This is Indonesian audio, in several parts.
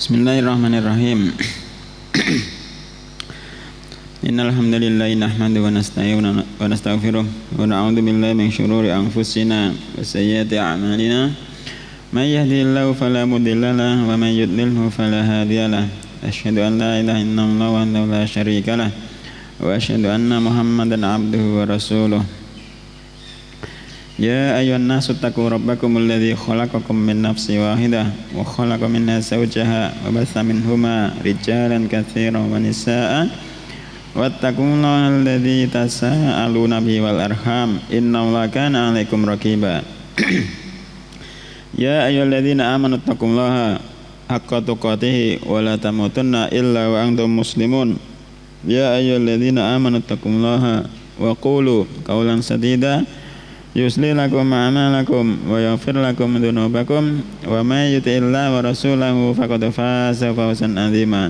Bismillahirrahmanirrahim. Innal hamdalillah nahmaduhu wa nasta'inuhu wa nastaghfiruh wa na'udzu billahi min shururi anfusina wa sayyiati a'malina. May yahdihillahu fala mudilla lahu wa may yudlilhu fala hadiya lahu. Asyhadu an la ilaha illallah wahdahu la syarika lahu wa asyhadu anna Muhammadan 'abduhu wa rasuluh. Ya ayyuhan nasu taqu rabbakumul ladzi khalaqakum min nafsin wahidah wa khalaqa minha zawjaha wa batha minhuma rijalan katsiran wa nisaa'a wattaqullaha alladzi tasaaluna bihi wal arham innallaha kana 'alaikum raqiba. Ya ayyuhalladzina amanu taqullaha haqqa tuqatih wa la tamutunna illa wa antum muslimun. Ya ayyuhalladzina amanu taqullaha wa qulu qawlan sadida yuslih lakum a'malakum wa yaghfir lakum dzunubakum wa may yuti'illah wa rasulahu faqad faza fawzan 'azima.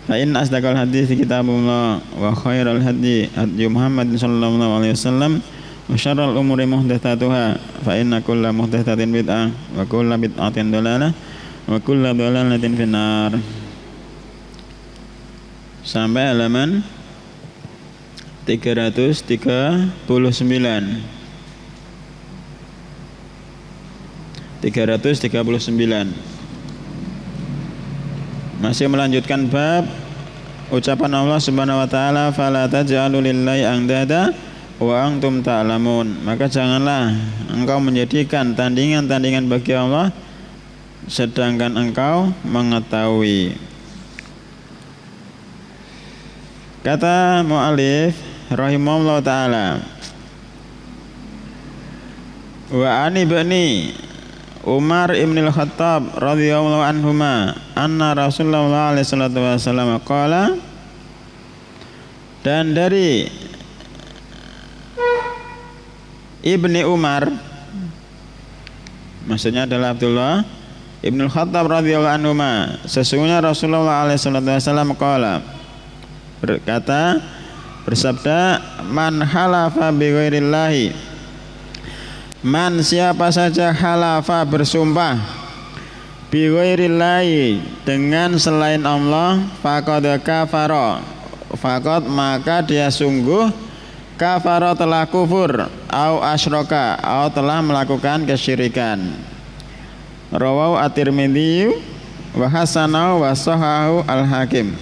Fa in asdaqal hadits kitabullah wa khairal hadi hadi Muhammad sallallahu alaihi wasallam wa syarral umuri muhdatsatuha fa inna kulla muhdatsatin bid'ah wa kulla bid'atin dhalalah wa kulla dhalalatin finnar. Sampai halaman 339. Masih melanjutkan bab ucapan Allah Subhanahu wa taala fala taj'alu lillahi andada wa antum ta'lamun. Maka janganlah engkau menjadikan tandingan-tandingan bagi Allah sedangkan engkau mengetahui. Kata mu'alif rahimahullah ta'ala, wa ani bani Umar ibn al-Khattab radhiyallahu anhuma anna Rasulullah sallallahu alaihi wasallam qala, dan dari Ibni Umar, maksudnya adalah Abdullah ibn al-Khattab radhiyallahu anhuma, sesungguhnya Rasulullah sallallahu alaihi wasallam qala, berkata, bersabda, man halafa bi ghairillahi, man siapa saja halafa bersumpah bi ghairillahi dengan selain Allah, faqad kafara, faqad maka dia sungguh kafara telah kufur, au asyraka atau telah melakukan kesyirikan. Rawahu at-Tirmidzi wa hasanahu wa sahahu al-Hakim.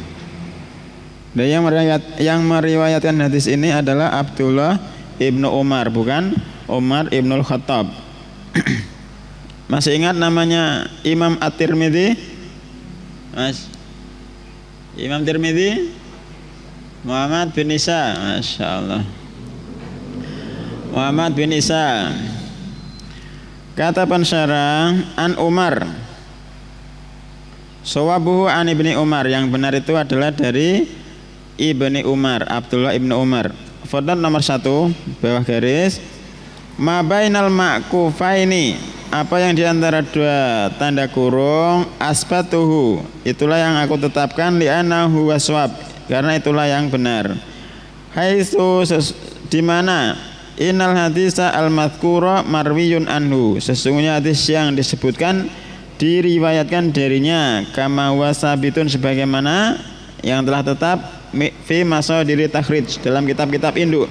Dan yang meriwayatkan hadis ini adalah Abdullah ibnu Umar, bukan Umar ibnul Khattab. Masih ingat namanya Imam At-Tirmidzi? Mas, Imam Tirmidzi Muhammad bin Isa, Masya Allah, Muhammad bin Isa. Kata pensyarah, an Umar, sawabuhu an ibni Umar, yang benar itu adalah dari Ibni Umar, Abdullah ibnu Umar. Fadlan nomor 1 bawah garis, ma bainal ma'kufaini, apa yang diantara dua tanda kurung, asbatuhu, itulah yang aku tetapkan, li'anahu waswab, karena itulah yang benar. Haitsu, di mana, innal hadisa al-madhkura marwiyun anhu, sesungguhnya hadis yang disebutkan diriwayatkan darinya, kama wasabitun, sebagaimana yang telah tetap fi masadiri takhrij, dalam kitab-kitab induk.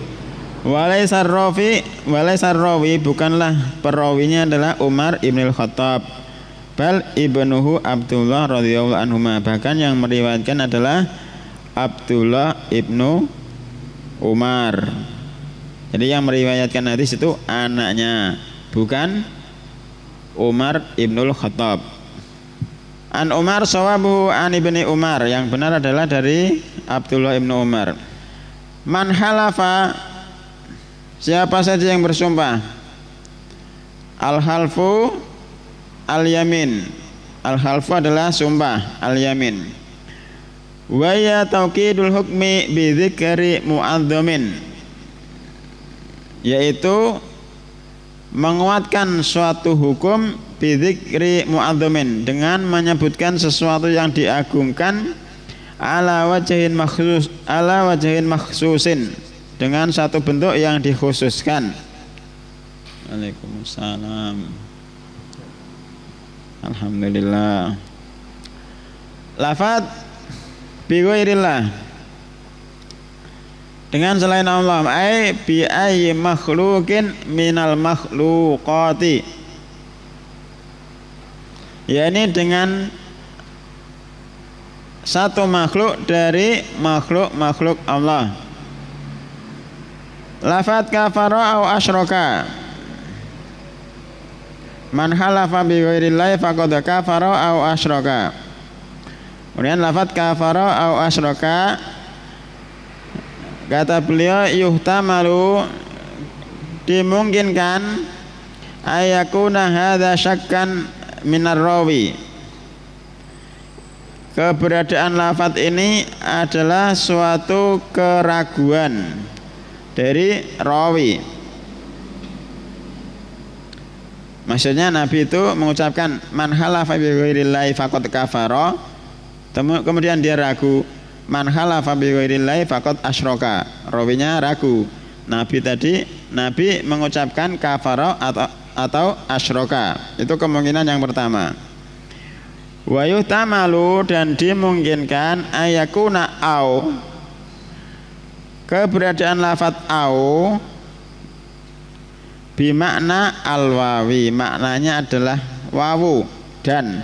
Walaisar rawi, bukanlah perawinya adalah Umar ibn al-Khattab, bal ibnuhu Abdullah radhiyallahu anhuma, bahkan yang meriwayatkan adalah Abdullah ibnu Umar. Jadi yang meriwayatkan hadis itu anaknya, bukan Umar ibn al-Khattab. An Umar sawabuhu an ibni Umar, yang benar adalah dari Abdullah ibnu Umar. Man halafa, siapa saja yang bersumpah, al-halfu al-yamin, al-halfu adalah sumpah, al-yamin. Wa ya tauqidul hukmi bi dzikri mu'adzamin, yaitu menguatkan suatu hukum bi dzikri mu'adzamin, dengan menyebutkan sesuatu yang diagungkan, ala wajhin makhsusin, dengan satu bentuk yang dikhususkan. Waalaikumsalam. Alhamdulillah. lafaz bi ghairillah dengan selain Allah, ai bi ayyi makhluqin minal makhluqati, yakni dengan satu makhluk dari makhluk-makhluk Allah. Lafaz kafara au asyraka, man halafa bi ghairillahi faqad kafara au asyraka. Kemudian lafaz kafara au asyraka, kata beliau yuhtamalu, dimungkinkan ayakuna hadza syakkan minar rawi, keberadaan lafaz ini adalah suatu keraguan dari rawi. Maksudnya Nabi itu mengucapkan man halafa bi ghairillahi faqad kafara, kemudian dia ragu, man halafa bi ghairillahi faqad asyraka, rawinya ragu. Nabi mengucapkan kafara atau asyraka. Itu kemungkinan yang pertama. Wa yuhtamalu, dan dimungkinkan ayakuna au, keberadaan lafaz au bimakna al-wawi, maknanya adalah wawu dan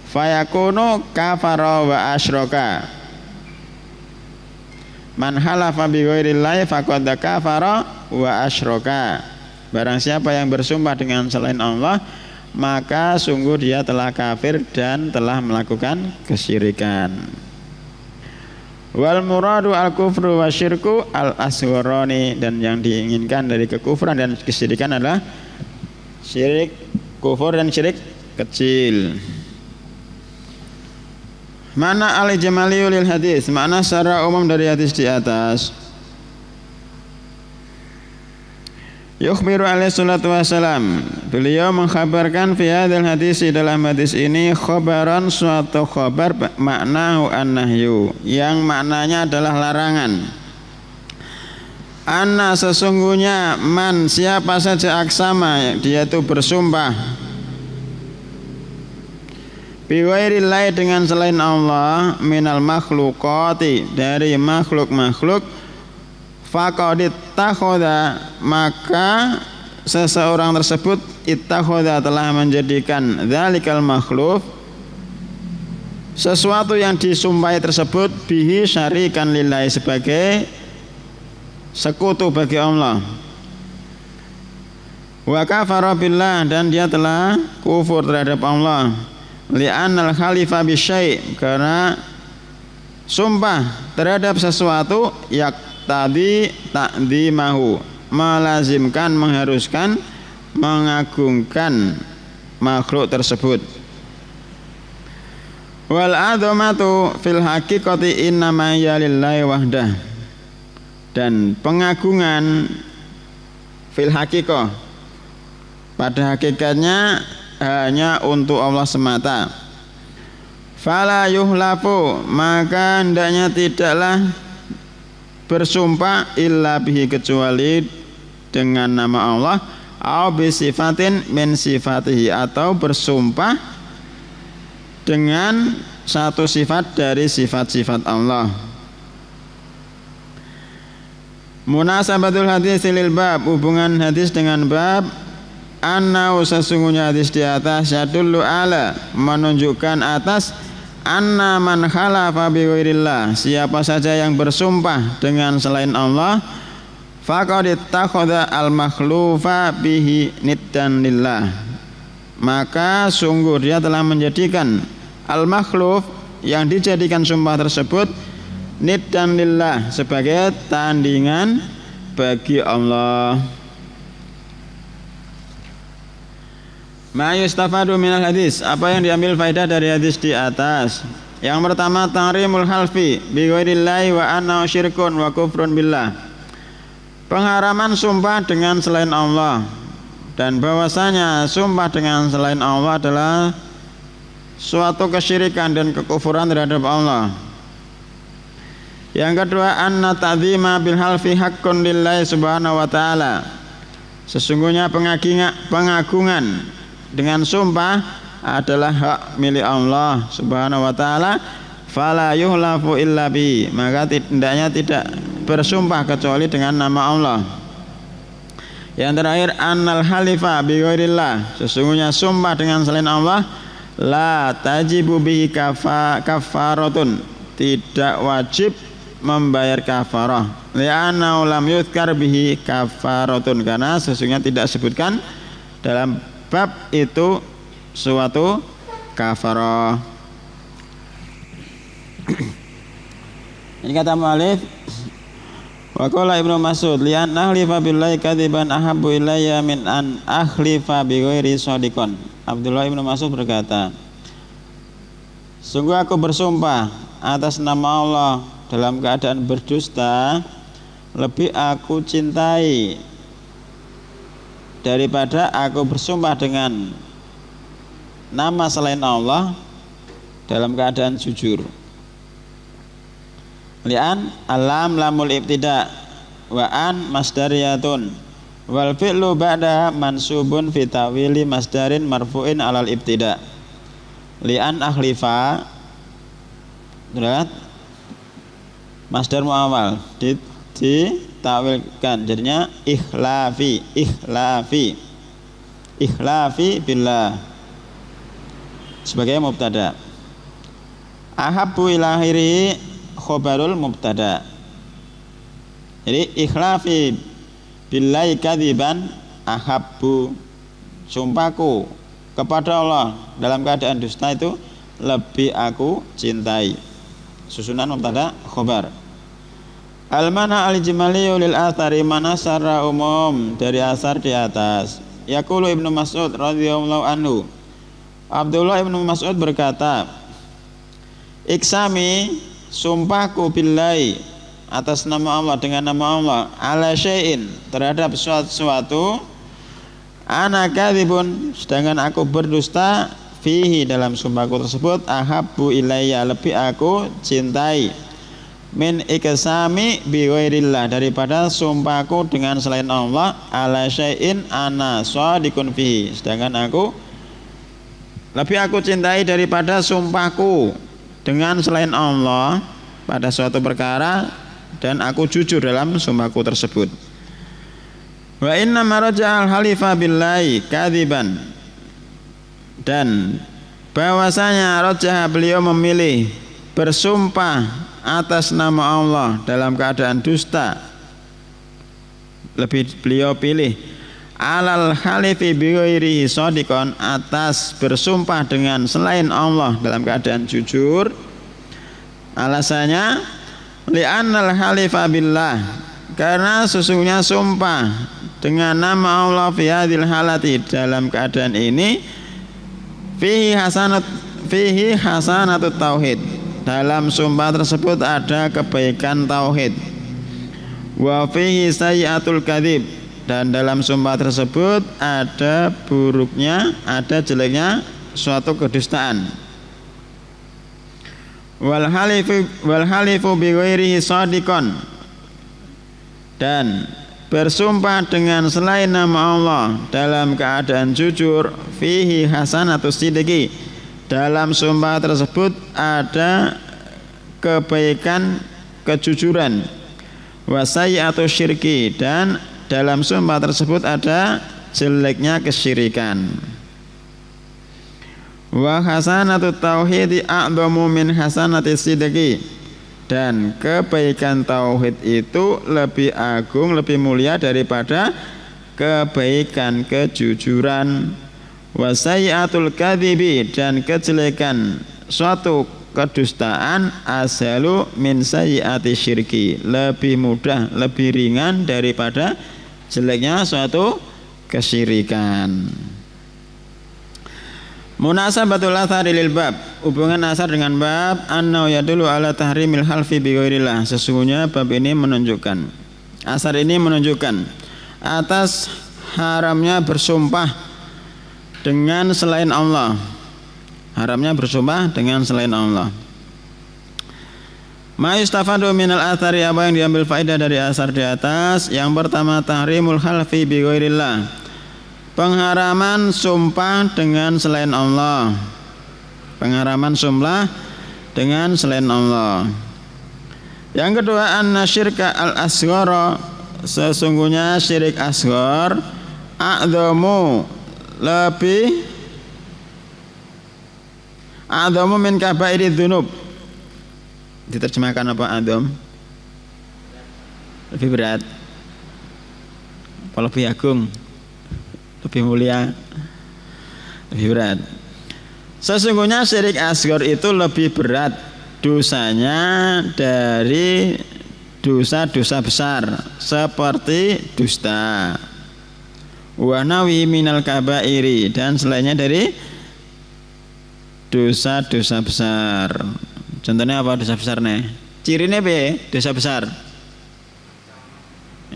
fayakunu kafara wa asyraka, man halafa bi ghairillahi faqad kafara wa asyraka, barang siapa yang bersumpah dengan selain Allah maka sungguh dia telah kafir dan telah melakukan kesyirikan. Wal muradu al kufru wa syirku al asgharani, dan yang diinginkan dari kekufuran dan kesyirikan adalah syirik kufur dan syirik kecil. Mana al jamali lil hadis, makna secara umum dari hadis di atas. Yukhbiru alaihi salatu wassalam, beliau mengkhabarkan fi hadzal hadis, dalam hadis ini khabaran, suatu khabar maknahu an-nahyu, yang maknanya adalah larangan. Anna, sesungguhnya, man, siapa saja, aksama, dia itu bersumpah bi ghairillahi, dengan selain Allah, minal makhluqati, dari makhluk-makhluk, faqad ittakhadha, maka seseorang tersebut ittakhadha, telah menjadikan dzalikal makhluk, sesuatu yang disumpahi tersebut, bihi syarikan lillahi, sebagai sekutu bagi Allah. Wa kafara billah, dan dia telah kufur terhadap Allah. Li'annal khalifa bisyai', karena sumpah terhadap sesuatu tadi ta'dzimahu, melazimkan, mengharuskan, mengagungkan makhluk tersebut. Wal adzamatu fil haqiqati innama hiya lillahi wahdah, dan pengagungan fil haqiqah, pada hakikatnya hanya untuk Allah semata. Fala yuhlafu, maka hendaknya tidaklah bersumpah illa bihi, kecuali dengan nama Allah, au bi sifatin min sifatihi, atau bersumpah dengan satu sifat dari sifat-sifat Allah. Munasabatul hadis lil bab, hubungan hadis dengan bab. Anna, sesungguhnya hadis di atas, yadullu ala, menunjukkan atas, anna man khalafa bi ghairillah, siapa saja yang bersumpah dengan selain Allah, faqad ittakhadha al makhlufa bihi niddan lillah, maka sungguh dia telah menjadikan al makhluf, yang dijadikan sumpah tersebut, niddan lillah, sebagai tandingan bagi Allah. Ma yustafadu minal hadis, apa yang diambil faedah dari hadis di atas. Yang pertama, tahrimul halfi bi ghairillahi wa annahu syirkun wa kufrun billah, pengharaman sumpah dengan selain Allah, dan bahwasanya sumpah dengan selain Allah adalah suatu kesyirikan dan kekufuran terhadap Allah. Yang kedua, anna ta'zima bil halfi haqqun lillahi subhanahu wa ta'ala, sesungguhnya pengagungan dengan sumpah adalah hak milik Allah Subhanahu wa taala, fala yuhlafu illa bi, maka hendaknya tidak bersumpah kecuali dengan nama Allah. Yang terakhir, annal halifa bi ghairillah, sesungguhnya sumpah dengan selain Allah la tajibu bihi kafaratun, tidak wajib membayar kafarah. Li'anna lam yuzkar bihi kafaratun, karena sesungguhnya tidak sebutkan dalam bab itu suatu kafarah. Ini kata mu'alif, wa qala Ibnu Mas'ud li'an ahlifa billahi kadziban ahabbu ilayya min an ahlifa bi ghairi shadiqan. Abdullah Ibnu Mas'ud berkata, sungguh aku bersumpah atas nama Allah dalam keadaan berdusta lebih aku cintai daripada aku bersumpah dengan nama selain Allah dalam keadaan jujur. Li'an alam lamul ibtida wa an masdariyatun wal fi'lu ba'da mansubun fi tawili masdarin marfu'in alal ibtida. Li'an ahlifa berat masdar muawal ditawilkan jadinya ikhlafi billah sebagai mubtada. Ahabbu ilahiri khobarul mubtada. Jadi ikhlafi billahi kadziban ahabbu, sumpahku kepada Allah dalam keadaan dusta itu lebih aku cintai. Susunan mubtada khobar. Al-mana al-jimaliyu lil athari, mana secara umum dari asar di atas. Yaqulu Ibnu Mas'ud radhiyallahu anhu, Abdullah Ibnu Mas'ud berkata, iksami, sumpahku billahi atas nama Allah, dengan nama Allah, ala syai'in, terhadap sesuatu, ana kadzibun, sedangkan aku berdusta, fihi, dalam sumpahku tersebut, ahabbu ilayya, lebih aku cintai, min iksami bi ghairillah, daripada sumpahku dengan selain Allah, ala syai'in ana shadiqun fihi, sedangkan aku lebih aku cintai daripada sumpahku dengan selain Allah pada suatu perkara dan aku jujur dalam sumpahku tersebut. Wa inna maraja'al halifa billahi kadziban, dan bahwasanya rajah, beliau memilih bersumpah atas nama Allah dalam keadaan dusta, lebih beliau pilih alal halifi bi ghairihi shadiqan, atas bersumpah dengan selain Allah dalam keadaan jujur. Alasannya li'annal halifa billah, karena sesungguhnya sumpah dengan nama Allah fi hadhil halati, dalam keadaan ini, fihi hasanatut tauhid, dalam sumpah tersebut ada kebaikan tauhid, wa fihi sayyi'atul kadzib, dan dalam sumpah tersebut ada buruknya, ada jeleknya suatu kedustaan. Wal halifu bi ghairihi shadiqan, dan bersumpah dengan selain nama Allah dalam keadaan jujur, fihi hasanatus sidqi, dalam sumpah tersebut ada kebaikan kejujuran, wa sayyi'atus syirki, dan dalam sumpah tersebut ada jeleknya kesyirikan. Wa hasanatut tauhidi a'dhamu min hasanatis sidqi, dan kebaikan tauhid itu lebih agung, lebih mulia daripada kebaikan kejujuran. Wa sayyi'atul kadzibi, dan kejelekan suatu kedustaan, asalu min sayyi'ati syirki, lebih mudah, lebih ringan daripada jeleknya suatu kesyirikan. Munasabatul athari lil bab, hubungan asar dengan bab, annahu yadullu ala tahrimil halfi bi ghairillah, sesungguhnya bab ini menunjukkan, asar ini menunjukkan atas haramnya bersumpah dengan selain Allah, haramnya bersumpah dengan selain Allah. Ma yustafadu minal athari, apa yang diambil faedah dari asar di atas. Yang pertama, tahrimul halfi bi ghairillah, Pengharaman sumpah dengan selain Allah. Pengharaman sumpah dengan selain Allah. Yang kedua, annasyirka al-asghara, sesungguhnya syirik asghar a'dhamu, lebih a'dhamu min kabairi dzunub. Diterjemahkan apa a'dham? Lebih berat. Apa lebih agung? Lebih mulia? Lebih berat. Sesungguhnya syirik asghar itu lebih berat dosanya dari dosa-dosa besar seperti dusta, wa nawi minal kabairi, dan selainnya dari dosa-dosa besar. Contohnya apa dosa besar nih? Cirine be dosa besar.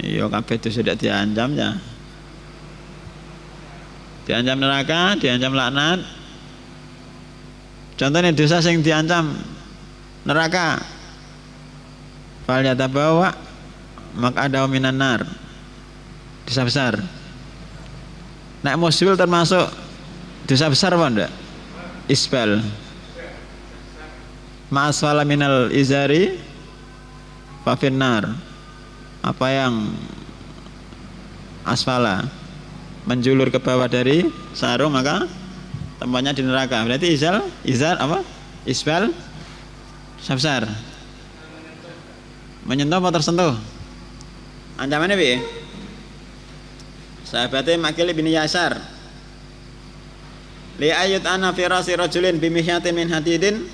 Iya kabeh dosa tidak diancam ya. Diancam neraka, diancam laknat. Contohnya dosa yang diancam neraka. Fal yatabawa maq'adahu minan nar. Dosa besar. Nek musyul termasuk dosa besar apa enggak? Isbal. Ma'asfala minal izari fa finnar. Apa yang asfala menjulur ke bawah dari sarung maka tempatnya di neraka. Berarti izar apa? Isbal dosa besar. Menyentuh atau tersentuh? Ancamannya piye? Sahabatnya Makil bin Yasar. Li ayut ana firasi rajulin bimihyatin min hadidin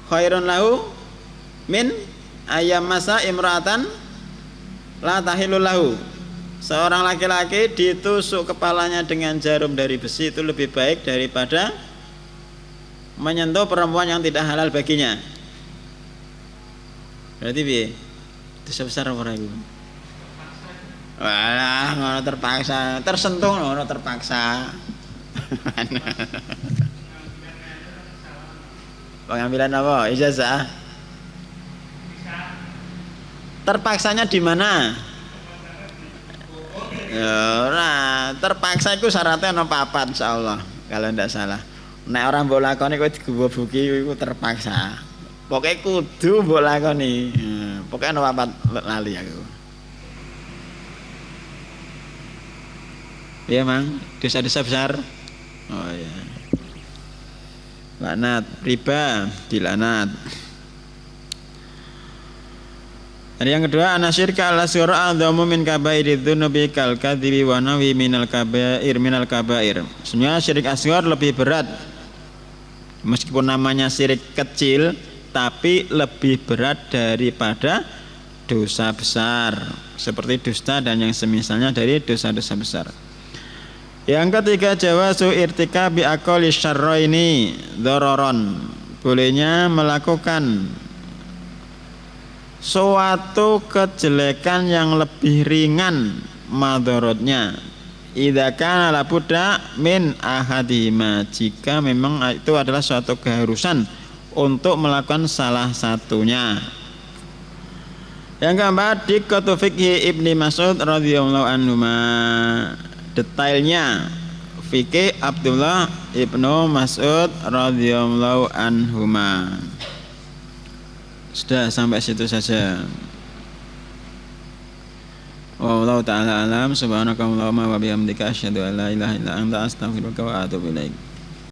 khairun lahu min ayam masa imra'atan la tahillu lahu. Seorang laki-laki ditusuk kepalanya dengan jarum dari besi itu lebih baik daripada menyentuh perempuan yang tidak halal baginya. Berarti piye? Dosa besar apa itu? Walah, ngono terpaksa, tersentuh ngono terpaksa. Pengambilan apa? Ijazah. Terpaksanya di mana? Ya, nah, terpaksa itu syaratnya ono papat insyaallah kalau ndak salah. Nek orang mbok lakoni kowe digebuki iku terpaksa. Pokoke kudu mbok lakoni. Pokoke ono papat lali aku. Iya, Mang. Dosa-dosa besar. Oh iya. Laknat, riba, dilaknat. Dan yang kedua, anasyirka al-asghara a'dhamu min kabairi dzunubi kal kadzibi wa nawi minal kabair. Sebenarnya syirik asghar lebih berat. Meskipun namanya syirik kecil, tapi lebih berat daripada dosa besar seperti dusta dan yang semisalnya dari dosa-dosa besar. Yang ketiga, jawazu irtikabi aqalli syarraini dhararan. Bolehnya melakukan suatu kejelekan yang lebih ringan madharatnya idza kana la budda min ahadihima, jika memang itu adalah suatu keharusan untuk melakukan salah satunya. Yang keempat, diqqatu fiqhi Ibni Mas'ud radhiyallahu anhu. Detailnya fikih Abdullah Ibnu Mas'ud radhiyallahu anhu. Sudah sampai situ saja. Wallahu ta'ala alam. Subhanakallahumma wa bihamdika asyhadu an la ilaha illa anta astaghfiruka wa atubu ilaik.